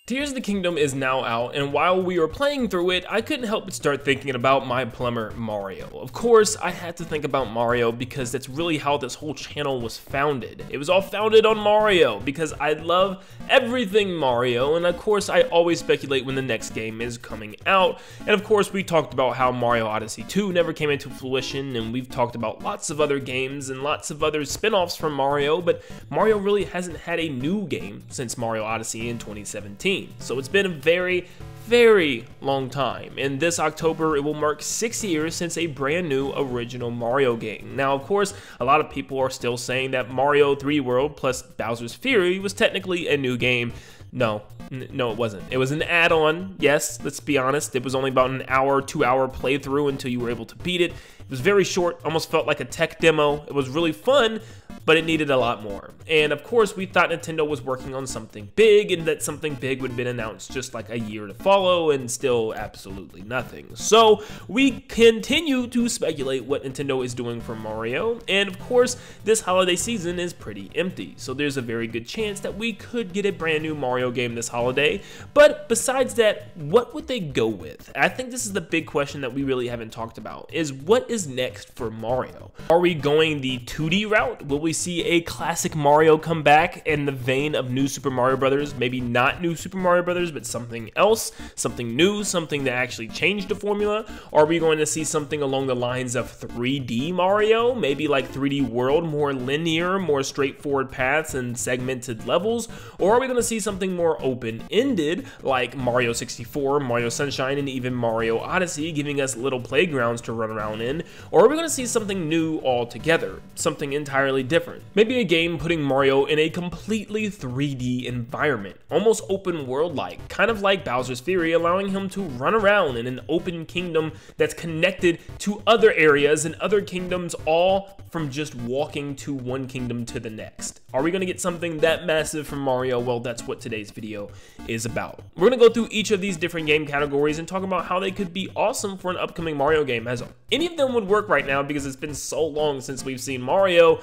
Tears of the Kingdom is now out, and while we were playing through it, I couldn't help but start thinking about my plumber Mario. Of course, I had to think about Mario because that's really how this whole channel was founded. It was all founded on Mario because I love everything Mario, and of course I always speculate when the next game is coming out. And of course we talked about how Mario Odyssey 2 never came into fruition, and we've talked about lots of other games and lots of other spin-offs from Mario, but Mario really hasn't had a new game since Mario Odyssey in 2017. So it's been a very long time, and this October it will mark 6 years since a brand new original Mario game. Now of course a lot of people are still saying that Mario 3D World plus Bowser's Fury was technically a new game. No, it wasn't. It was an add-on, yes, let's be honest. It was only about an hour, 2-hour playthrough until you were able to beat it. It was very short, almost felt like a tech demo. It was really fun, but it needed a lot more. And of course, we thought Nintendo was working on something big, and that something big would have been announced just like a year to follow, and still absolutely nothing. So we continue to speculate what Nintendo is doing for Mario, and of course, this holiday season is pretty empty. So there's a very good chance that we could get a brand new Mario game this holiday. But besides that, what would they go with? I think this is the big question that we really haven't talked about, is what is next for Mario? Are we going the 2D route? Will we see a classic Mario come back in the vein of New Super Mario Bros? Maybe not New Super Mario Bros, but something else, something new, something that actually changed the formula? Are we going to see something along the lines of 3D Mario? Maybe like 3D World, more linear, more straightforward paths and segmented levels? Or are we going to see something more open-ended like Mario 64, Mario Sunshine, and even Mario Odyssey, giving us little playgrounds to run around in? Or are we going to see something new altogether, something entirely different? Maybe a game putting Mario in a completely 3D environment, almost open world-like, kind of like Bowser's Fury, allowing him to run around in an open kingdom that's connected to other areas and other kingdoms, all from just walking to one kingdom to the next. Are we going to get something that massive from Mario? Well, that's what today's video is about. We're going to go through each of these different game categories and talk about how they could be awesome for an upcoming Mario game, as any of them would work right now because it's been so long since we've seen Mario.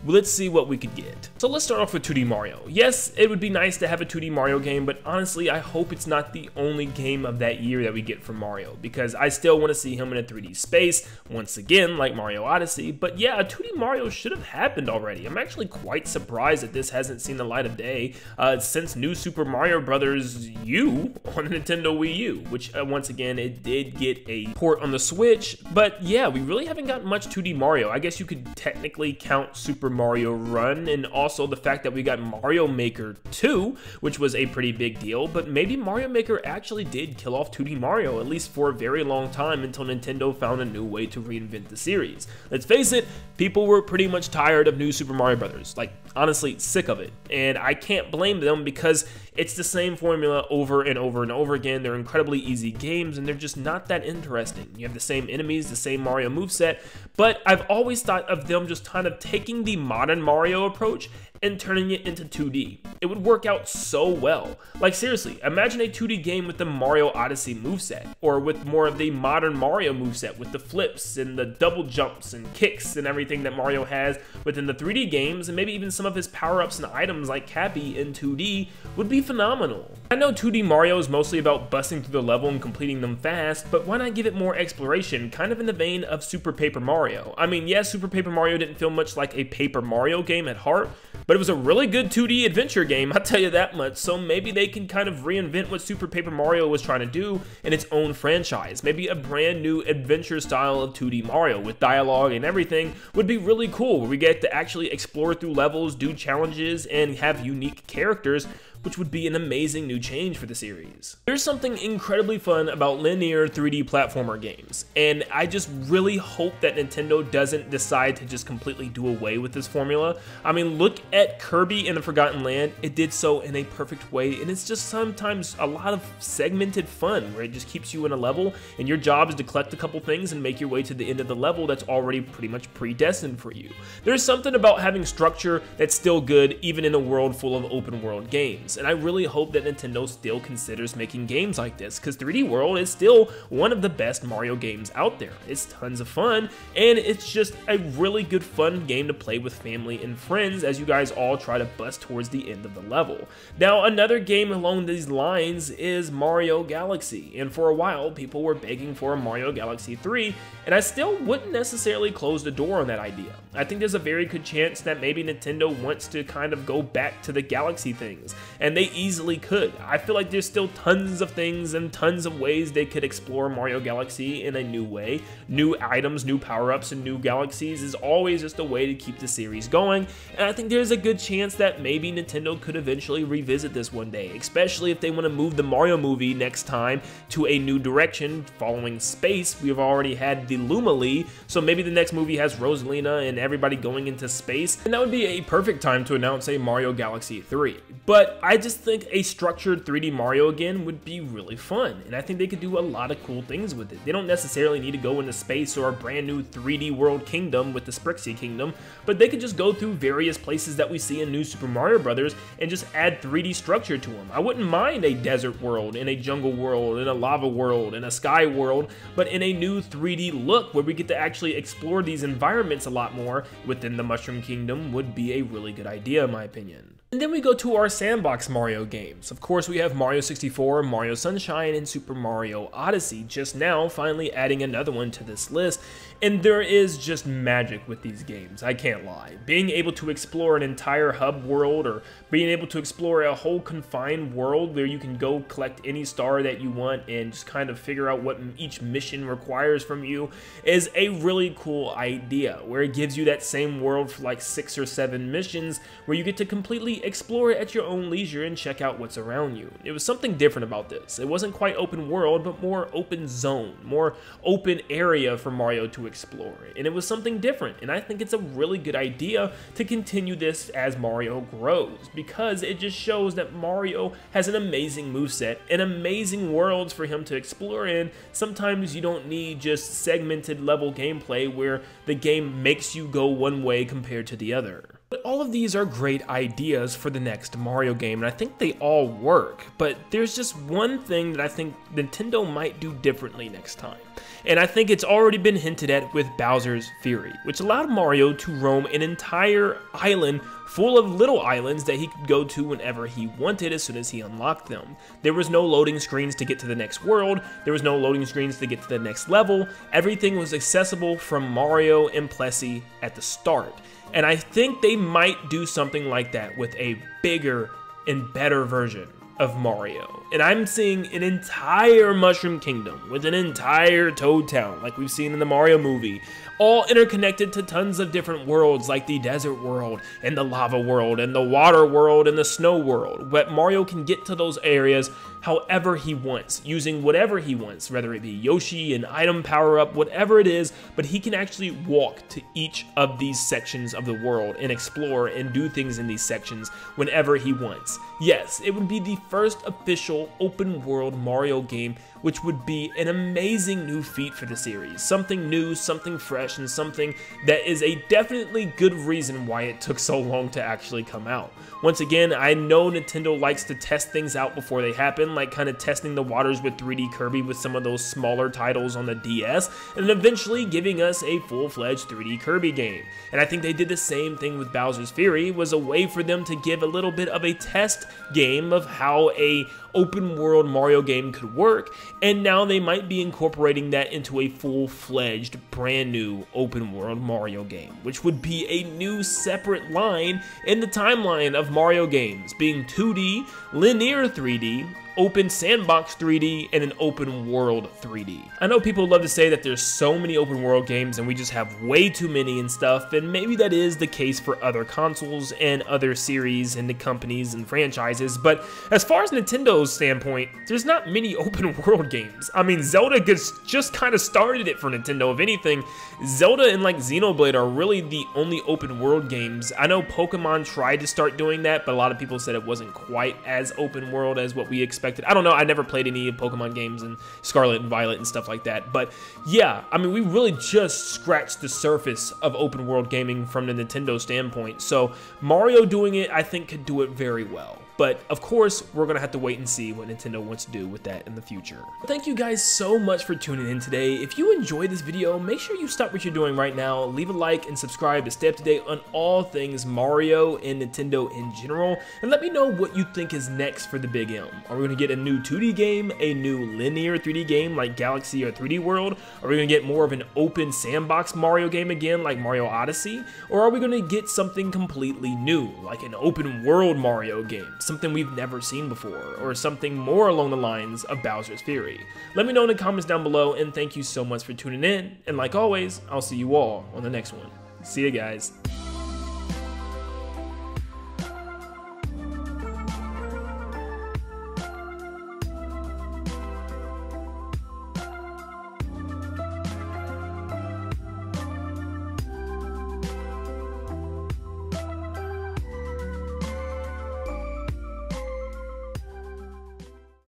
Let's see what we could get. So let's start off with 2D Mario. Yes, it would be nice to have a 2D Mario game, but honestly, I hope it's not the only game of that year that we get from Mario, because I still want to see him in a 3D space, once again, like Mario Odyssey. But yeah, a 2D Mario should have happened already. I'm actually quite surprised that this hasn't seen the light of day since New Super Mario Bros. U on the Nintendo Wii U, which once again, it did get a port on the Switch. But yeah, we really haven't gotten much 2D Mario. I guess you could technically count Super Mario Run, and also the fact that we got Mario Maker 2, which was a pretty big deal. But maybe Mario Maker actually did kill off 2D Mario, at least for a very long time, until Nintendo found a new way to reinvent the series. Let's face it, people were pretty much tired of New Super Mario Bros. Like, honestly, sick of it. And I can't blame them because it's the same formula over and over and over again. They're incredibly easy games, and they're just not that interesting. You have the same enemies, the same Mario moveset, but I've always thought of them just kind of taking the modern Mario approach and turning it into 2D. It would work out so well. Like seriously, imagine a 2D game with the Mario Odyssey moveset, or with more of the modern Mario moveset with the flips and the double jumps and kicks and everything that Mario has within the 3D games, and maybe even some of his power-ups and items like Cappy in 2D would be phenomenal. I know 2D Mario is mostly about busting through the level and completing them fast, but why not give it more exploration, kind of in the vein of Super Paper Mario? I mean, yes, Super Paper Mario didn't feel much like a Paper Mario game at heart, but it was a really good 2D adventure game, I'll tell you that much. So maybe they can kind of reinvent what Super Paper Mario was trying to do in its own franchise. Maybe a brand new adventure style of 2D Mario with dialogue and everything would be really cool, where we get to actually explore through levels, do challenges, and have unique characters, which would be an amazing new change for the series. There's something incredibly fun about linear 3D platformer games, and I just really hope that Nintendo doesn't decide to just completely do away with this formula. I mean, look at Kirby and the Forgotten Land. It did so in a perfect way, and it's just sometimes a lot of segmented fun where it just keeps you in a level, and your job is to collect a couple things and make your way to the end of the level that's already pretty much predestined for you. There's something about having structure that's still good even in a world full of open world games. games, and I really hope that Nintendo still considers making games like this, because 3D World is still one of the best Mario games out there. It's tons of fun, and it's just a really good fun game to play with family and friends as you guys all try to bust towards the end of the level. Now, another game along these lines is Mario Galaxy, and for a while people were begging for a Mario Galaxy 3, and I still wouldn't necessarily close the door on that idea. I think there's a very good chance that maybe Nintendo wants to kind of go back to the Galaxy things, and they easily could. I feel like there's still tons of things and tons of ways they could explore Mario Galaxy in a new way. New items, new power-ups, and new galaxies is always just a way to keep the series going, and I think there's a good chance that maybe Nintendo could eventually revisit this one day, especially if they want to move the Mario movie next time to a new direction following space. We've already had the Lumali, so maybe the next movie has Rosalina and everybody going into space, and that would be a perfect time to announce a Mario Galaxy 3. But I just think a structured 3D Mario again would be really fun, and I think they could do a lot of cool things with it. They don't necessarily need to go into space or a brand new 3D world kingdom with the Sprixie Kingdom, but they could just go through various places that we see in New Super Mario Bros. And just add 3D structure to them. I wouldn't mind a desert world, and a jungle world, and a lava world, and a sky world, but in a new 3D look where we get to actually explore these environments a lot more within the Mushroom Kingdom would be a really good idea in my opinion. And then we go to our sandbox Mario games. Of course, we have Mario 64, Mario Sunshine, and Super Mario Odyssey just now, finally adding another one to this list. And there is just magic with these games, I can't lie. Being able to explore an entire hub world, or being able to explore a whole confined world where you can go collect any star that you want and just kind of figure out what each mission requires from you is a really cool idea, where it gives you that same world for like 6 or 7 missions where you get to completely explore it at your own leisure and check out what's around you. It was something different about this. It wasn't quite open world, but more open zone, more open area for Mario to explore. And it was something different, and I think it's a really good idea to continue this as Mario grows, because it just shows that Mario has an amazing moveset and amazing worlds for him to explore in. Sometimes you don't need just segmented level gameplay where the game makes you go one way compared to the other. But all of these are great ideas for the next Mario game, and I think they all work, but there's just one thing that I think Nintendo might do differently next time. And I think it's already been hinted at with Bowser's Fury, which allowed Mario to roam an entire island full of little islands that he could go to whenever he wanted as soon as he unlocked them. There was no loading screens to get to the next world, there was no loading screens to get to the next level, everything was accessible from Mario and Plessie at the start. And I think they might do something like that with a bigger and better version of Mario. And I'm seeing an entire Mushroom Kingdom with an entire Toad Town like we've seen in the Mario movie, all interconnected to tons of different worlds like the desert world and the lava world and the water world and the snow world, but Mario can get to those areas however he wants, using whatever he wants, whether it be Yoshi, an item power-up, whatever it is, but he can actually walk to each of these sections of the world and explore and do things in these sections whenever he wants. Yes, it would be the first official open world Mario game, which would be an amazing new feat for the series. Something new, something fresh, and something that is a definitely good reason why it took so long to actually come out. Once again, I know Nintendo likes to test things out before they happen, like kind of testing the waters with 3D Kirby with some of those smaller titles on the DS, and then eventually giving us a full-fledged 3D Kirby game. And I think they did the same thing with Bowser's Fury. It was a way for them to give a little bit of a test game of how a open world Mario game could work, and now they might be incorporating that into a full-fledged brand new open world Mario game, which would be a new separate line in the timeline of Mario games, being 2D, linear 3D, open sandbox 3D, and an open world 3D. I know people love to say that there's so many open world games and we just have way too many and stuff, and maybe that is the case for other consoles and other series and the companies and franchises, but as far as Nintendo's standpoint, there's not many open world games. I mean, Zelda just kind of started it for Nintendo. If anything, Zelda and like Xenoblade are really the only open world games. I know Pokemon tried to start doing that, but a lot of people said it wasn't quite as open world as what we expected expected. I don't know, I never played any Pokemon games and Scarlet and Violet and stuff like that, but yeah, I mean, we really just scratched the surface of open world gaming from the Nintendo standpoint, so Mario doing it, I think, could do it very well. But of course, we're gonna have to wait and see what Nintendo wants to do with that in the future. Thank you guys so much for tuning in today. If you enjoyed this video, make sure you stop what you're doing right now, leave a like and subscribe to stay up to date on all things Mario and Nintendo in general, and let me know what you think is next for the Big M. Are we gonna get a new 2D game, a new linear 3D game like Galaxy or 3D World? Are we gonna get more of an open sandbox Mario game again like Mario Odyssey? Or are we gonna get something completely new, like an open world Mario game? Something we've never seen before, or something more along the lines of Bowser's Fury? Let me know in the comments down below, and thank you so much for tuning in, and like always, I'll see you all on the next one. See you guys.